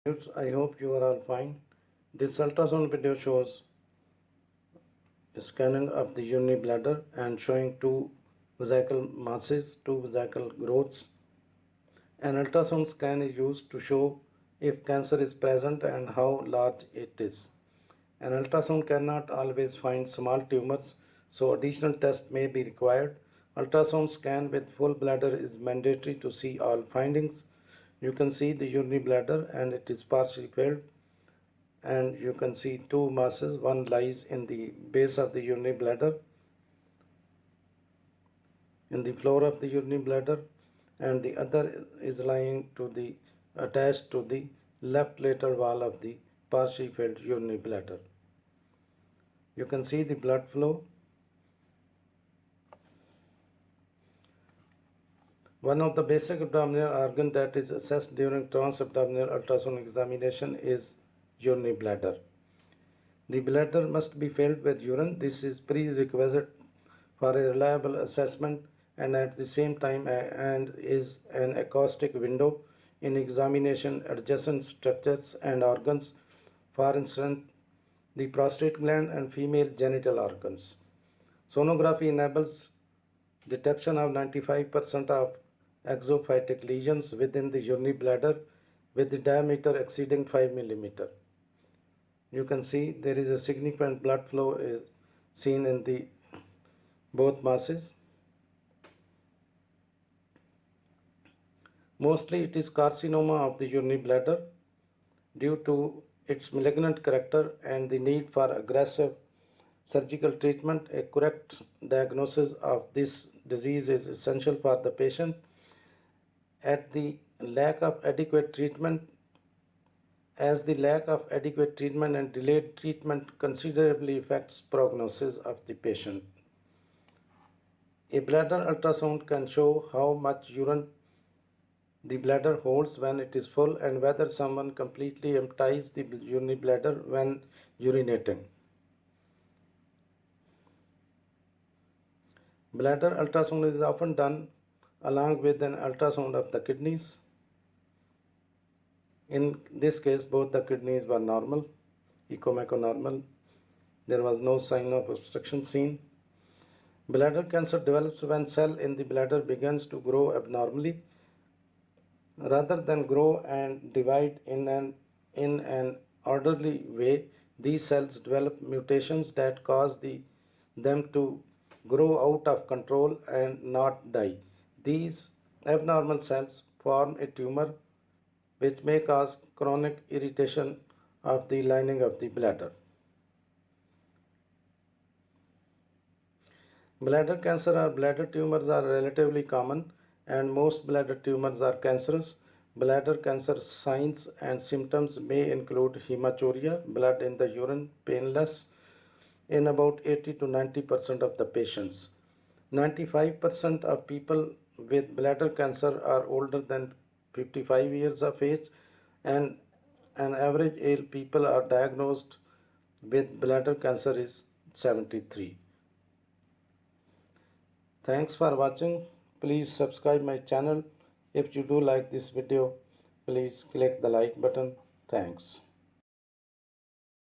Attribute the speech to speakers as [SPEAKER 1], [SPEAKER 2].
[SPEAKER 1] I hope you are all fine. This ultrasound video shows scanning of the urinary bladder and showing two vesicle masses, two vesicle growths. An ultrasound scan is used to show if cancer is present and how large it is. An ultrasound cannot always find small tumors, so additional tests may be required. Ultrasound scan with full bladder is mandatory to see all findings. You can see the urinary bladder and it is partially filled, and you can see two masses. One lies in the base of the urinary bladder, in the floor of the urinary bladder, and the other is lying to the attached to the left lateral wall of the partially filled urinary bladder. You can see the blood flow. One of the basic abdominal organ that is assessed during transabdominal ultrasound examination is urinary bladder. The bladder must be filled with urine. This is prerequisite for a reliable assessment and at the same time and is an acoustic window in examination adjacent structures and organs, for instance the prostate gland and female genital organs. Sonography enables detection of 95% of exophytic lesions within the urinary bladder with the diameter exceeding 5 mm. You can see there is a significant blood flow is seen in the both masses. Mostly it is carcinoma of the urinary bladder due to its malignant character and the need for aggressive surgical treatment. A correct diagnosis of this disease is essential for the patient. At the lack of adequate treatment, as the lack of adequate treatment and delayed treatment considerably affects prognosis of the patient. A bladder ultrasound can show how much urine the bladder holds when it is full and whether someone completely empties the urinary bladder when urinating. Bladder ultrasound is often done along with an ultrasound of the kidneys. In this case, both the kidneys were normal, echo-mecho-normal. There was no sign of obstruction seen. Bladder cancer develops when cell in the bladder begins to grow abnormally. Rather than grow and divide in an orderly way, these cells develop mutations that cause them to grow out of control and not die. These abnormal cells form a tumor which may cause chronic irritation of the lining of the bladder. Bladder cancer or bladder tumors are relatively common and most bladder tumors are cancerous. Bladder cancer signs and symptoms may include hematuria, blood in the urine, painless in about 80 to 90% of the patients. 95% of people with bladder cancer are older than 55 years of age, and an average age people are diagnosed with bladder cancer is 73. Thanks for watching. Please subscribe my channel. If you do like this video, please click the like button. Thanks.